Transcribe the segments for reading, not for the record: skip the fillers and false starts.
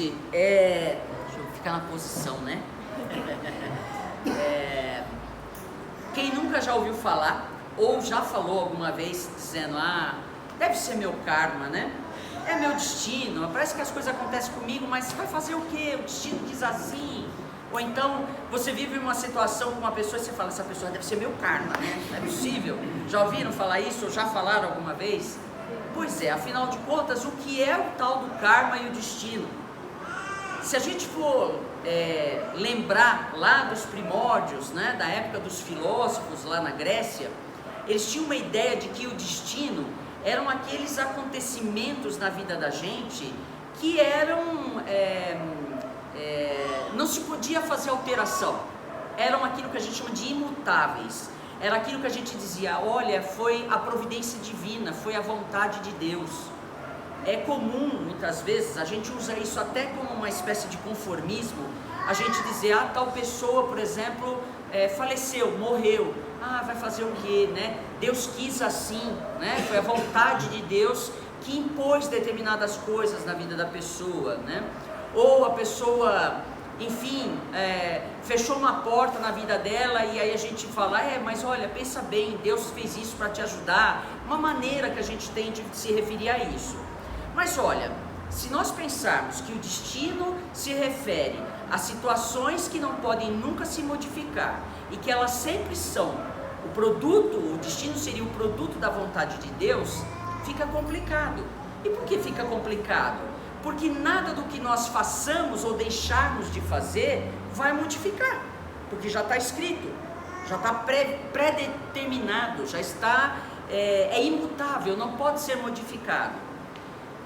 seguinte, deixa eu ficar na posição, né? Quem nunca já ouviu falar, ou já falou alguma vez, dizendo, deve ser meu karma, né? É meu destino, parece que as coisas acontecem comigo, mas vai fazer o quê? O destino diz assim. Ou então, você vive uma situação com uma pessoa e você fala, essa pessoa deve ser meu karma, né? Não é possível. Já ouviram falar isso, ou já falaram alguma vez? Pois é, afinal de contas, o que é o tal do karma e o destino? Se a gente for lembrar lá dos primórdios, né, da época dos filósofos lá na Grécia, eles tinham uma ideia de que o destino eram aqueles acontecimentos na vida da gente que eram, não se podia fazer alteração, eram aquilo que a gente chama de imutáveis, era aquilo que a gente dizia, olha, foi a providência divina, foi a vontade de Deus. É comum, muitas vezes, a gente usa isso até como uma espécie de conformismo, a gente dizer, tal pessoa, por exemplo, faleceu, morreu, vai fazer o quê, né? Deus quis assim, né? Foi a vontade de Deus que impôs determinadas coisas na vida da pessoa, né? Ou a pessoa, enfim, fechou uma porta na vida dela e aí a gente fala, mas olha, pensa bem, Deus fez isso para te ajudar, uma maneira que a gente tem de se referir a isso. Mas olha, se nós pensarmos que o destino se refere a situações que não podem nunca se modificar e que elas sempre são o destino seria o produto da vontade de Deus, fica complicado. E por que fica complicado? Porque nada do que nós façamos ou deixarmos de fazer vai modificar, porque já está escrito, já está pré-determinado, já está, é imutável, não pode ser modificado.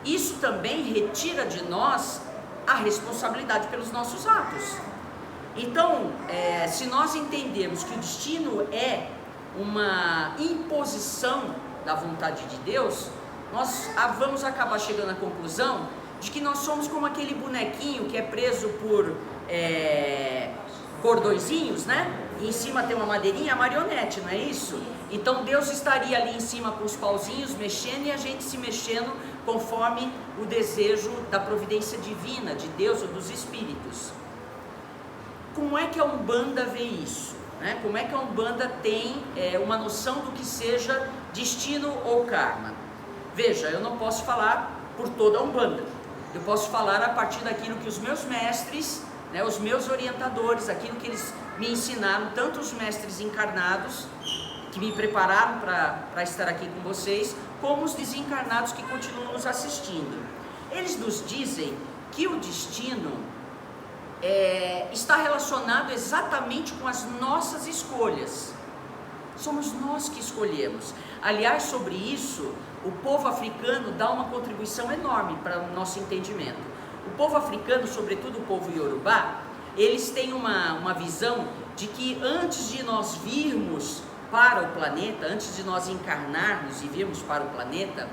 Isso também retira de nós a responsabilidade pelos nossos atos. Então, se nós entendermos que o destino é uma imposição da vontade de Deus, nós vamos acabar chegando à conclusão de que nós somos como aquele bonequinho que é preso por cordõezinhos, né? E em cima tem uma madeirinha, a marionete, não é isso? Então Deus estaria ali em cima com os pauzinhos mexendo e a gente se mexendo conforme o desejo da providência divina, de Deus ou dos Espíritos. Como é que a Umbanda vê isso? Né? Como é que a Umbanda tem uma noção do que seja destino ou karma? Veja, eu não posso falar por toda a Umbanda, eu posso falar a partir daquilo que os meus mestres, né, os meus orientadores, aquilo que eles me ensinaram, tanto os mestres encarnados, que me prepararam para estar aqui com vocês, como os desencarnados que continuam nos assistindo. Eles nos dizem que o destino está relacionado exatamente com as nossas escolhas. Somos nós que escolhemos. Aliás, sobre isso, o povo africano dá uma contribuição enorme para o nosso entendimento. O povo africano, sobretudo o povo iorubá, eles têm uma visão de que antes de nós virmos para o planeta, antes de nós encarnarmos e virmos para o planeta,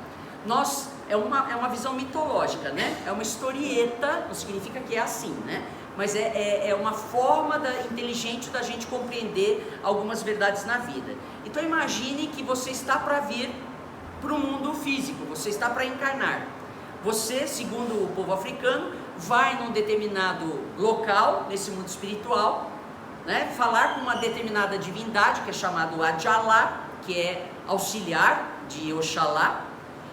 é uma visão mitológica, né? É uma historieta, não significa que é assim, né? Mas é uma forma inteligente da gente compreender algumas verdades na vida. Então imagine que você está para vir para o mundo físico, você está para encarnar. Você, segundo o povo africano, vai num determinado local, nesse mundo espiritual, né, falar com uma determinada divindade, que é chamado Adjalá, que é auxiliar de Oxalá,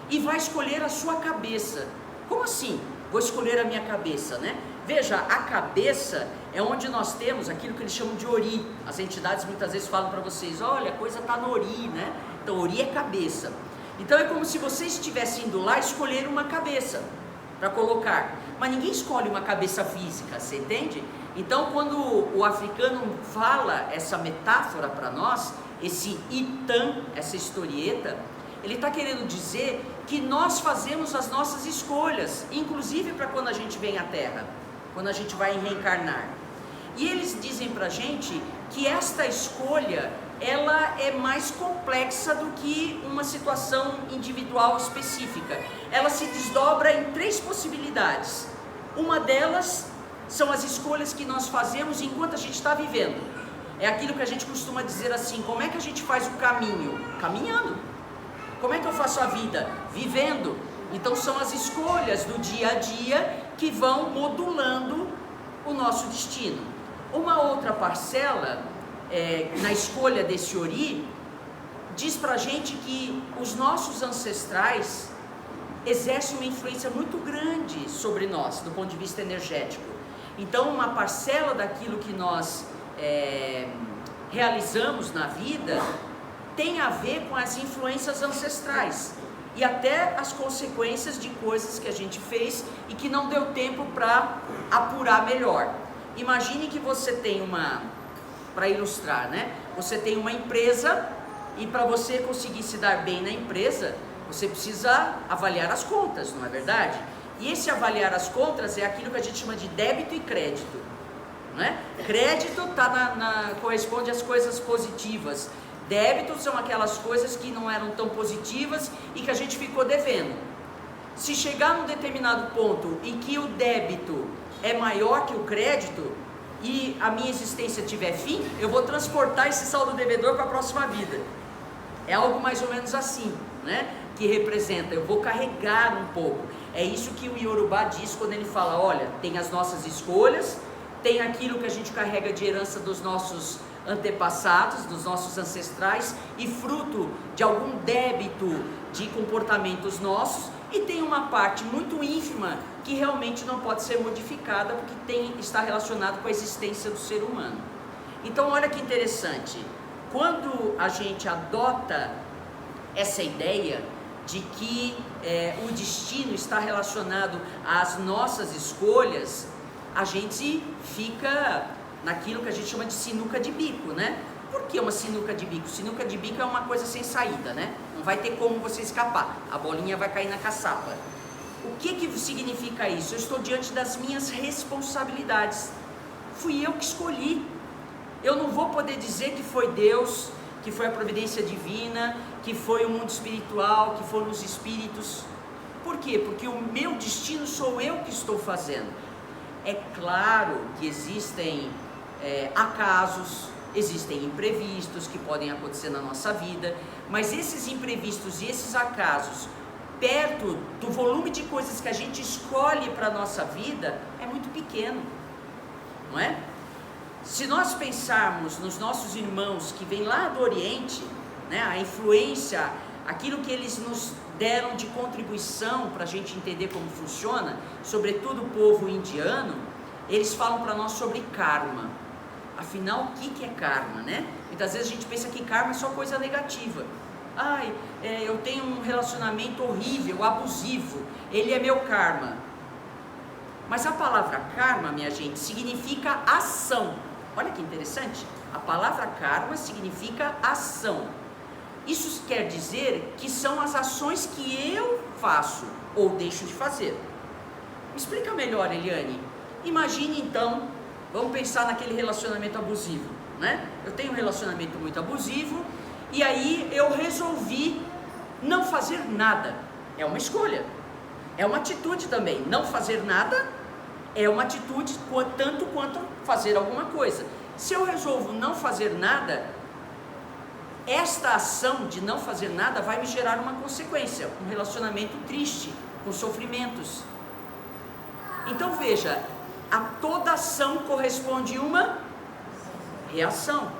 e vai escolher a sua cabeça. Como assim? Vou escolher a minha cabeça, né? Veja, a cabeça é onde nós temos aquilo que eles chamam de Ori. As entidades muitas vezes falam para vocês, olha, a coisa está no Ori, né? Então, Ori é cabeça. Então, é como se você estivesse indo lá escolher uma cabeça para colocar. Mas ninguém escolhe uma cabeça física, você entende? Então, quando o africano fala essa metáfora para nós, esse Itã, essa historieta, ele está querendo dizer que nós fazemos as nossas escolhas, inclusive para quando a gente vem à Terra, quando a gente vai reencarnar. E eles dizem para a gente que esta escolha, ela é mais complexa do que uma situação individual específica. Ela se desdobra em 3 possibilidades. Uma delas são as escolhas que nós fazemos enquanto a gente está vivendo. É aquilo que a gente costuma dizer assim, como é que a gente faz o caminho? Caminhando. Como é que eu faço a vida? Vivendo. Então são as escolhas do dia a dia que vão modulando o nosso destino. Uma outra parcela, na escolha desse Ori, diz pra gente que os nossos ancestrais exercem uma influência muito grande sobre nós, do ponto de vista energético. Então uma parcela daquilo que nós realizamos na vida tem a ver com as influências ancestrais e até as consequências de coisas que a gente fez e que não deu tempo para apurar melhor. Imagine que você tem para ilustrar, né? Você tem uma empresa e para você conseguir se dar bem na empresa, você precisa avaliar as contas, não é verdade? E esse avaliar as contas é aquilo que a gente chama de débito e crédito, não é? Crédito corresponde às coisas positivas. Débitos são aquelas coisas que não eram tão positivas e que a gente ficou devendo. Se chegar num determinado ponto em que o débito é maior que o crédito e a minha existência tiver fim, eu vou transportar esse saldo devedor para a próxima vida. É algo mais ou menos assim, né? Que representa, eu vou carregar um pouco. É isso que o Yorubá diz quando ele fala, olha, tem as nossas escolhas, tem aquilo que a gente carrega de herança dos nossos antepassados, dos nossos ancestrais, e fruto de algum débito de comportamentos nossos, e tem uma parte muito ínfima que realmente não pode ser modificada, porque está relacionado com a existência do ser humano. Então olha que interessante, quando a gente adota essa ideia de que o destino está relacionado às nossas escolhas, a gente fica naquilo que a gente chama de sinuca de bico, né? Por que uma sinuca de bico? Sinuca de bico é uma coisa sem saída, né? Não vai ter como você escapar, a bolinha vai cair na caçapa. O que significa isso? Eu estou diante das minhas responsabilidades. Fui eu que escolhi. Eu não vou poder dizer que foi Deus, que foi a providência divina, que foi o mundo espiritual, que foram os espíritos. Por quê? Porque o meu destino sou eu que estou fazendo. É claro que existem acasos, existem imprevistos que podem acontecer na nossa vida, mas esses imprevistos e esses acasos, perto do volume de coisas que a gente escolhe para a nossa vida, é muito pequeno, não é? Se nós pensarmos nos nossos irmãos que vêm lá do Oriente, né, a influência, aquilo que eles nos deram de contribuição para a gente entender como funciona, sobretudo o povo indiano, eles falam para nós sobre karma. Afinal, o que é karma, né? Muitas vezes a gente pensa que karma é só coisa negativa. Eu tenho um relacionamento horrível, abusivo, ele é meu karma. Mas a palavra karma, minha gente, significa ação. Olha que interessante, a palavra karma significa ação. Isso quer dizer que são as ações que eu faço ou deixo de fazer. Me explica melhor, Eliane. Imagine então, vamos pensar naquele relacionamento abusivo, né? Eu tenho um relacionamento muito abusivo e aí eu resolvi não fazer nada. É uma escolha, é uma atitude também. Não fazer nada é uma atitude tanto quanto fazer alguma coisa. Se eu resolvo não fazer nada, esta ação de não fazer nada vai me gerar uma consequência, um relacionamento triste, com sofrimentos. Então veja, a toda ação corresponde uma reação.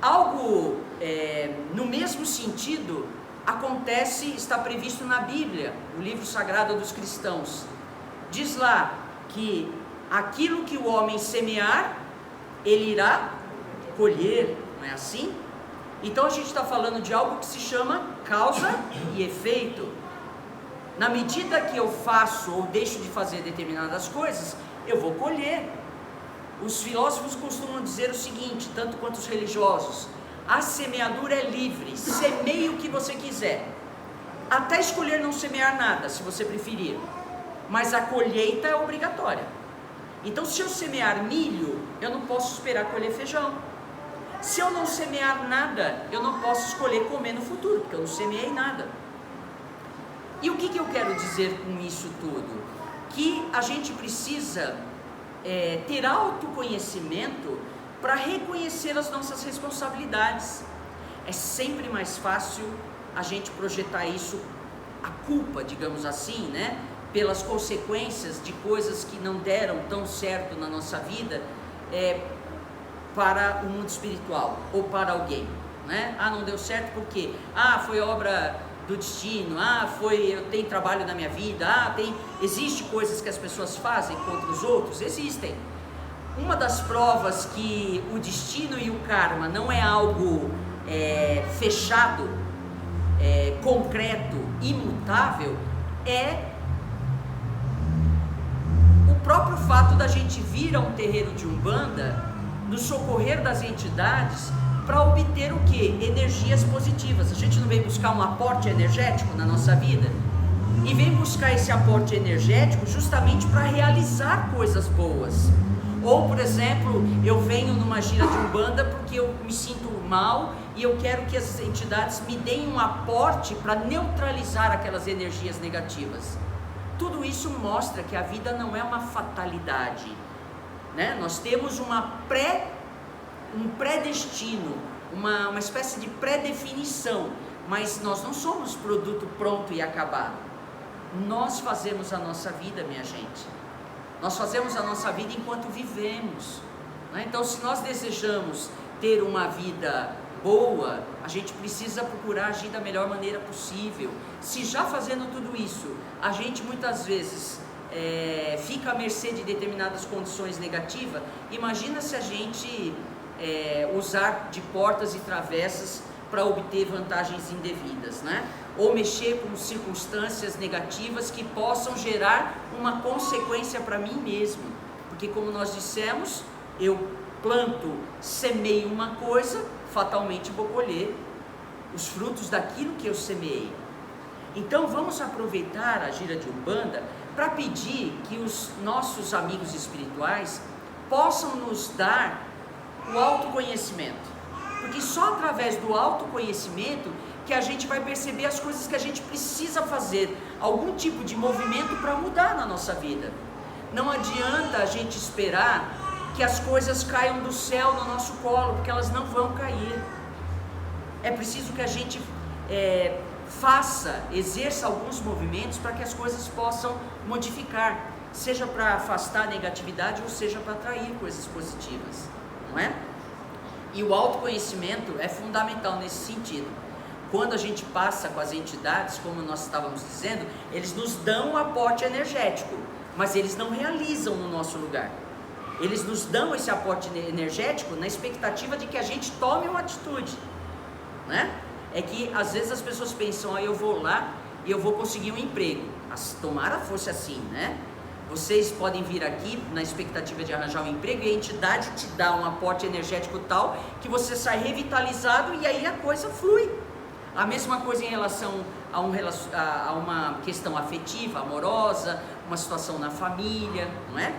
Algo no mesmo sentido acontece, está previsto na Bíblia, no livro sagrado dos cristãos. Diz lá que aquilo que o homem semear, ele irá colher, não é assim? Então a gente está falando de algo que se chama causa e efeito. Na medida que eu faço ou deixo de fazer determinadas coisas, eu vou colher. Os filósofos costumam dizer o seguinte, tanto quanto os religiosos: a semeadura é livre, semeie o que você quiser, até escolher não semear nada, se você preferir, mas a colheita é obrigatória. Então, se eu semear milho, eu não posso esperar colher feijão. Se eu não semear nada, eu não posso escolher comer no futuro, porque eu não semeei nada. E o que eu quero dizer com isso tudo? Que a gente precisa ter autoconhecimento para reconhecer as nossas responsabilidades. É sempre mais fácil a gente projetar isso a culpa, digamos assim, né, pelas consequências de coisas que não deram tão certo na nossa vida, para o mundo espiritual ou para alguém, né? Ah, não deu certo porque foi obra do destino, eu tenho trabalho na minha vida, existe coisas que as pessoas fazem contra os outros, existem. Uma das provas que o destino e o karma não é algo fechado, concreto, imutável, é o próprio fato da gente vir a um terreiro de Umbanda, nos socorrer das entidades, para obter o que? Energias positivas. A gente não vem buscar um aporte energético na nossa vida? E vem buscar esse aporte energético justamente para realizar coisas boas. Ou, por exemplo, eu venho numa gira de Umbanda porque eu me sinto mal e eu quero que as entidades me deem um aporte para neutralizar aquelas energias negativas. Tudo isso mostra que a vida não é uma fatalidade, né? Nós temos um predestino, uma espécie de pré-definição, mas nós não somos produto pronto e acabado. Nós fazemos a nossa vida, minha gente. Nós fazemos a nossa vida enquanto vivemos, né? Então, se nós desejamos ter uma vida boa, a gente precisa procurar agir da melhor maneira possível. Se já fazendo tudo isso, a gente muitas vezes fica à mercê de determinadas condições negativas, imagina se a gente usar de portas e travessas para obter vantagens indevidas, né? Ou mexer com circunstâncias negativas que possam gerar uma consequência para mim mesmo, porque como nós dissemos, eu planto, semeio uma coisa, fatalmente vou colher os frutos daquilo que eu semeei. Então vamos aproveitar a gira de Umbanda para pedir que os nossos amigos espirituais possam nos dar o autoconhecimento, porque só através do autoconhecimento que a gente vai perceber as coisas que a gente precisa fazer, algum tipo de movimento para mudar na nossa vida. Não adianta a gente esperar que as coisas caiam do céu no nosso colo, porque elas não vão cair. É preciso que a gente exerça alguns movimentos para que as coisas possam modificar, seja para afastar a negatividade ou seja para atrair coisas positivas, não é? E o autoconhecimento é fundamental nesse sentido. Quando a gente passa com as entidades, como nós estávamos dizendo, eles nos dão um aporte energético, mas eles não realizam no nosso lugar. Eles nos dão esse aporte energético na expectativa de que a gente tome uma atitude, né? É que às vezes as pessoas pensam, eu vou lá e eu vou conseguir um emprego. Tomara fosse assim, né? Vocês podem vir aqui na expectativa de arranjar um emprego e a entidade te dá um aporte energético tal que você sai revitalizado e aí a coisa flui. A mesma coisa em relação a uma questão afetiva, amorosa, uma situação na família, não é?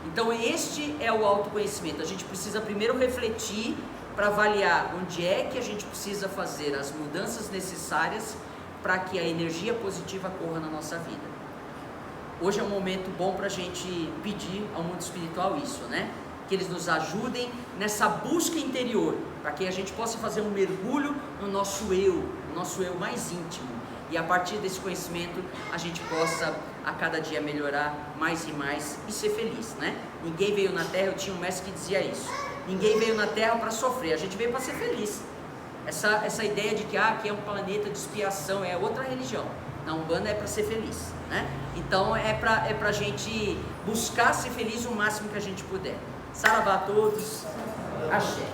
Então este é o autoconhecimento. A gente precisa primeiro refletir para avaliar onde é que a gente precisa fazer as mudanças necessárias para que a energia positiva corra na nossa vida. Hoje é um momento bom para a gente pedir ao mundo espiritual isso, né? Que eles nos ajudem nessa busca interior, para que a gente possa fazer um mergulho no nosso eu mais íntimo, e a partir desse conhecimento a gente possa a cada dia melhorar mais e mais e ser feliz, né? Ninguém veio na Terra, eu tinha um mestre que dizia isso, ninguém veio na Terra para sofrer, a gente veio para ser feliz. Essa ideia de que aqui é um planeta de expiação é outra religião. Na Umbanda é para ser feliz, né? Então é pra gente buscar ser feliz o máximo que a gente puder. Saravá a todos, axé.